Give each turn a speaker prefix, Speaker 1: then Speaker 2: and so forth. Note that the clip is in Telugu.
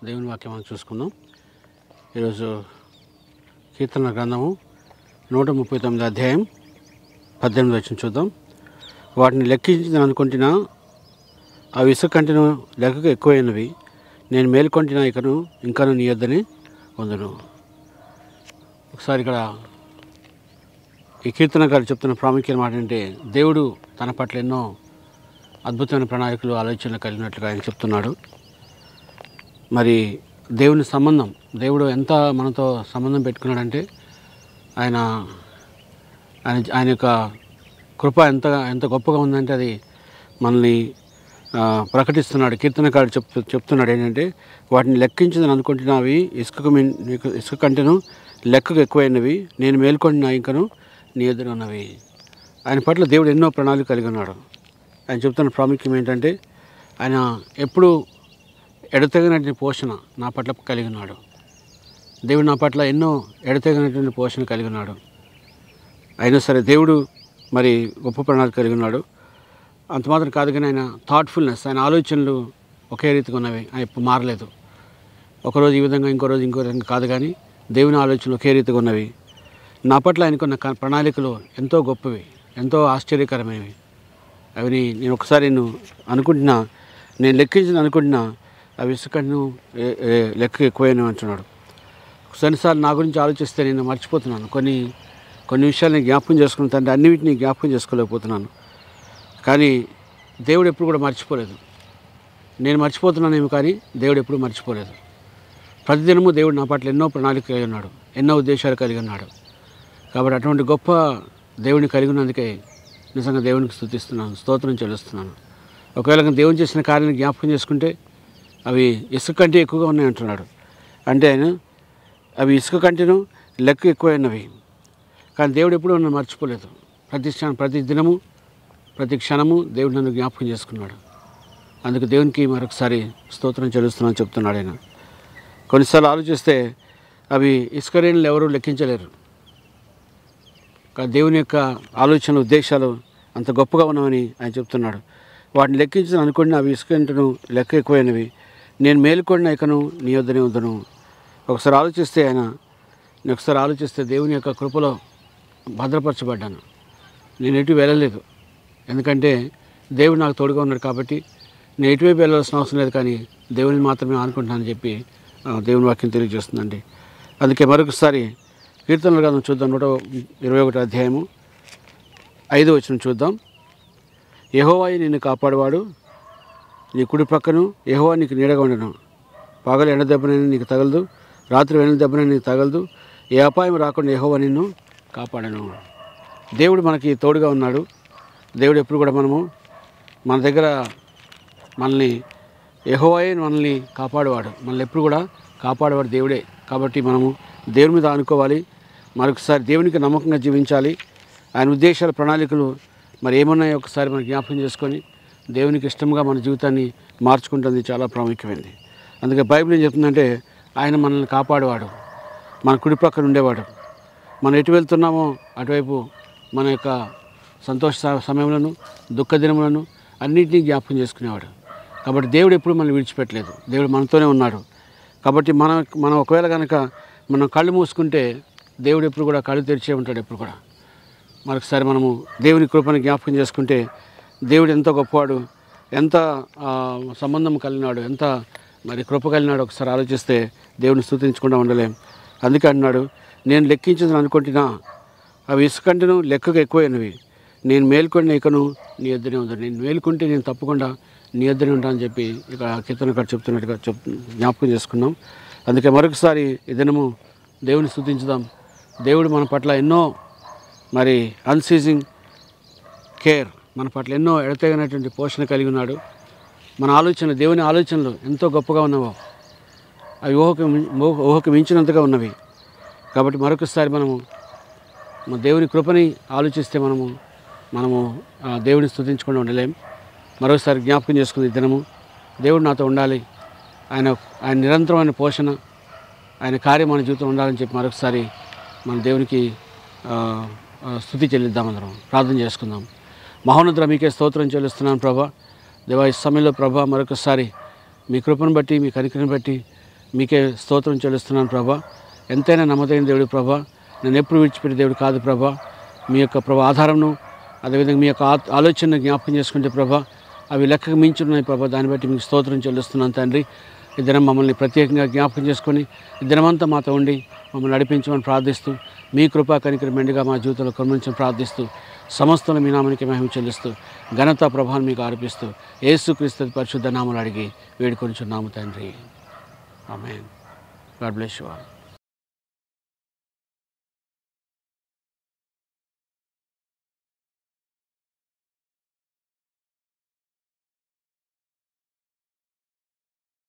Speaker 1: దేవుని వాక్యం మనం చూసుకుందాం. ఈరోజు కీర్తన గ్రంథము 139 అధ్యాయం 18 వచనం చూద్దాం. వాటిని లెక్కించిందని అనుకుంటున్నా, అవి ఇసుక కంటెను లెక్కకు ఎక్కువైనవి. నేను మేలుకొంటినా ఇంకను నీ యొద్దనే ఉందును. ఒకసారి ఇక్కడ ఈ కీర్తనకారుడు చెప్తున్న ప్రాముఖ్యమైన మాట అంటే, దేవుడు తన పట్ల ఎన్నో అద్భుతమైన ప్రణాళికలు ఆలోచనలు కలిగినట్లుగా ఆయన చెప్తున్నాడు. మరి దేవుని సంబంధం, దేవుడు ఎంత మనతో సంబంధం పెట్టుకున్నాడంటే ఆయన ఆయన యొక్క కృప ఎంత గొప్పగా ఉందంటే అది మనల్ని ప్రకటిస్తున్నాడు. కీర్తనకారుడు చెప్తున్నాడు ఏంటంటే, వాటిని లెక్కించిందని అనుకుంటున్నా, అవి ఇసుక కంటెను లెక్కకు ఎక్కువైనవి. నేను మేల్కొంటున్నా ఇంకను నీ ఎదురు ఉన్నవి. ఆయన పట్ల దేవుడు ఎన్నో ప్రణాళికలు కలిగి ఉన్నాడు. ఆయన చెప్తున్న ప్రాముఖ్యం ఏంటంటే, ఆయన ఎప్పుడు ఎడతెగనటువంటి పోషణ నా పట్ల కలిగి ఉన్నాడు. దేవుడు నా పట్ల ఎన్నో ఎడతెగనటువంటి పోషణ కలిగి ఉన్నాడు. అయినా సరే దేవుడు మరి గొప్ప ప్రణాళిక కలిగి ఉన్నాడు. అంత మాత్రం కాదు, కానీ ఆయన థాట్ఫుల్నెస్, ఆయన ఆలోచనలు ఒకే రీతిగా ఉన్నవి. ఆయన ఎప్పుడు మారలేదు. ఒకరోజు ఈ విధంగా, ఇంకో విధంగా కాదు, కానీ దేవుని ఆలోచనలు ఒకే రీతిగా ఉన్నవి. నా పట్ల ఆయనకున్న ప్రణాళికలు ఎంతో గొప్పవి, ఎంతో ఆశ్చర్యకరమైనవి. అవి నేను ఒకసారి అనుకుంటున్నా, నేను అనుకుంటున్నా, అవి ఇసుకను లెక్క ఎక్కువైనవి అంటున్నాడు. కొన్నిసార్లు నా గురించి ఆలోచిస్తే నేను మర్చిపోతున్నాను. కొన్ని విషయాలు నేను జ్ఞాపకం చేసుకున్న తండ్రి, అన్నిటినీ జ్ఞాపకం చేసుకోలేకపోతున్నాను. కానీ దేవుడు ఎప్పుడు కూడా మర్చిపోలేదు. నేను మర్చిపోతున్నానేమో, కానీ దేవుడు ఎప్పుడు మర్చిపోలేదు. ప్రతిదినము దేవుడు నా పట్ల ఎన్నో ప్రణాళిక కలిగి ఉన్నాడు, ఎన్నో ఉద్దేశాలు కలిగి ఉన్నాడు. కాబట్టి అటువంటి గొప్ప దేవుడిని కలిగి ఉన్నందుకే నిజంగా దేవునికి స్తుతిస్తున్నాను, స్తోత్రం చెల్లిస్తున్నాను. ఒకవేళ దేవుని చేసిన కార్యాన్ని జ్ఞాపకం చేసుకుంటే అవి ఇసుక కంటే ఎక్కువగా ఉన్నాయి అంటున్నాడు. అంటే ఆయన అవి ఇసుక కంటేను లెక్క ఎక్కువైనవి. కానీ దేవుడు ఎప్పుడూ నన్ను మర్చిపోలేదు. ప్రతి దినము, ప్రతి క్షణము దేవుడు నన్ను జ్ఞాపకం చేసుకున్నాడు. అందుకు దేవునికి మరొకసారి స్తోత్రం చెల్లిస్తున్నాను చెప్తున్నాడు ఆయన. కొన్నిసార్లు ఆలోచిస్తే అవి ఇసుక రేణులు ఎవరూ లెక్కించలేరు. దేవుని యొక్క ఆలోచనలు, ఉద్దేశాలు అంత గొప్పగా ఉన్నామని ఆయన చెప్తున్నాడు. వాటిని లెక్కించని అనుకుని అవి ఇసుక కంటెను లెక్క ఎక్కువైనవి. నేను మేలుకొంటినా ఇంకను నీ యొద్దనే ఉందును. ఒకసారి ఆలోచిస్తే దేవుని యొక్క కృపలో భద్రపరచబడ్డాను. నేను ఎటు వెళ్ళలేదు. ఎందుకంటే దేవుడు నాకు తోడుగా ఉన్నాడు. కాబట్టి నేను ఎటువైపు వెళ్ళాల్సిన అవసరం లేదు, కానీ దేవుని మాత్రమే ఆనుకుంటున్నానని చెప్పి దేవుని వాక్యం తెలియజేస్తుందండి. అందుకే మరొకసారి కీర్తనల గ్రంథం చూద్దాం. 121 అధ్యాయము 5వ వచనం చూద్దాం. యెహోవాయే నిన్ను కాపాడువాడు, నీ కుడి పక్కను యెహోవా నీకు నీడగా ఉండను. పగలు ఎండ దెబ్బనైనా నీకు తగలదు, రాత్రి వెన్న దెబ్బనైనా నీకు తగలదు. ఏ అపాయం రాకుండా యెహోవా నిన్ను కాపాడను. దేవుడు మనకి తోడుగా ఉన్నాడు. దేవుడు ఎప్పుడు కూడా మన దగ్గర మనల్ని యెహోవాయే మనల్ని కాపాడువాడు, మనల్ని ఎప్పుడు కూడా కాపాడేవాడు దేవుడే. కాబట్టి మనము దేవుని మీద ఆనుకోవాలి. మరొకసారి దేవునికి నమ్మకంగా జీవించాలి. ఆయన ఉద్దేశాల ప్రణాళికలు మరి ఏమున్నాయో ఒకసారి మనం జ్ఞాపకం చేసుకొని దేవునికి ఇష్టంగా మన జీవితాన్ని మార్చుకుంటుంది. చాలా ప్రాముఖ్యమైనది. అందుకే బైబిల్ ఏం చెప్తుందంటే, ఆయన మనల్ని కాపాడేవాడు, మన కుడి పక్కన ఉండేవాడు. మనం ఎటు వెళ్తున్నామో అటువైపు మన యొక్క సంతోష సమయములను, దుఃఖ దినములను అన్నింటినీ జ్ఞాపకం చేసుకునేవాడు. కాబట్టి దేవుడు ఎప్పుడు మనల్ని విడిచిపెట్టలేదు. దేవుడు మనతోనే ఉన్నాడు. కాబట్టి మనం ఒకవేళ కనుక మనం కళ్ళు మూసుకుంటే దేవుడు ఎప్పుడు కూడా కళ్ళు తెరిచే ఉంటాడు. ఎప్పుడు కూడా మరొకసారి మనము దేవుని కృపను జ్ఞాపకం చేసుకుంటే దేవుడు ఎంత గొప్పవాడు, ఎంత సంబంధం కలిగినాడు, ఎంత మరి కృప కలిగినాడు ఒకసారి ఆలోచిస్తే దేవుని స్తుతించకుండా ఉండలేం. అందుకే అన్నాడు, నేను లెక్కించదని అనుకుంటున్నా, అవి ఇసుక కంటెను లెక్కకు ఎక్కువైనవి. నేను మేల్కొంటినా ఇంకను నీ యొద్దనే ఉందని. నేను మేలుకుంటే నేను తప్పకుండా నీ యొద్దనే ఉంటానని చెప్పి ఇక్కడ కీర్తనకారుడు చెప్తున్నట్టుగా జ్ఞాపకం చేసుకున్నాం. అందుకే మరొకసారి ఈ దినము దేవుని స్తుతించుదాం. దేవుడు మన పట్ల ఎన్నో మరి అన్సీజింగ్ కేర్, మన పట్ల ఎన్నో ఎడతెగనటువంటి పోషణ కలిగి ఉన్నాడు. మన ఆలోచనలు, దేవుని ఆలోచనలు ఎంతో గొప్పగా ఉన్నావో, అవి ఊహకు మించినంతగా ఉన్నవి. కాబట్టి మరొకసారి మనము దేవుని కృపని ఆలోచిస్తే మనము దేవుని స్తుతించకుండా ఉండలేం. మరొకసారి జ్ఞాపకం చేసుకుని దినము దేవుడు నాతో ఉండాలి, ఆయన నిరంతరమైన పోషణ, ఆయన కార్యం మన జీవితం ఉండాలని చెప్పి మరొకసారి మన దేవునికి స్తుతి చెల్లిద్దాం. అందరం ప్రార్థన చేసుకుందాం. మహోన్నతుడా, మీకే స్తోత్రం చెల్లిస్తున్నాను ప్రభా. దేవా, ఈ సమయంలో ప్రభా మరొకసారి మీ కృపను బట్టి, మీ కనికరిని బట్టి మీకే స్తోత్రం చెల్లిస్తున్నాను ప్రభా. ఎంతైనా నమ్మదైన దేవుడు ప్రభా, నన్ను ఎప్పుడు విడిచిపెట్టే దేవుడు కాదు ప్రభా. మీ యొక్క ప్రభా ఆధారంను, అదేవిధంగా మీ యొక్క ఆలోచనను జ్ఞాపకం చేసుకుంటే ప్రభా, అవి లెక్కకు మించి ఉన్నాయి ప్రభా. దాన్ని బట్టి మీకు స్తోత్రం చెల్లిస్తున్నాను తండ్రి. ఈ దినం మమ్మల్ని ప్రత్యేకంగా జ్ఞాపకం చేసుకొని ఈ దినమంతా మాతో ఉండి మమ్మల్ని నడిపించమని ప్రార్థిస్తూ, మీ కృపా కనికరం మెండుగా మా జీవితంలో కరుణించమని ప్రార్థిస్తూ, సమస్తం మీ నామానికి మహిమ చెల్లిస్తూ, ఘనత ప్రభావం మీకు ఆరోపిస్తూ, యేసుక్రీస్తు పరిశుద్ధ నామములు అడిగి వేడుకొనిచున్నాము తండ్రి. Amen. God bless you all.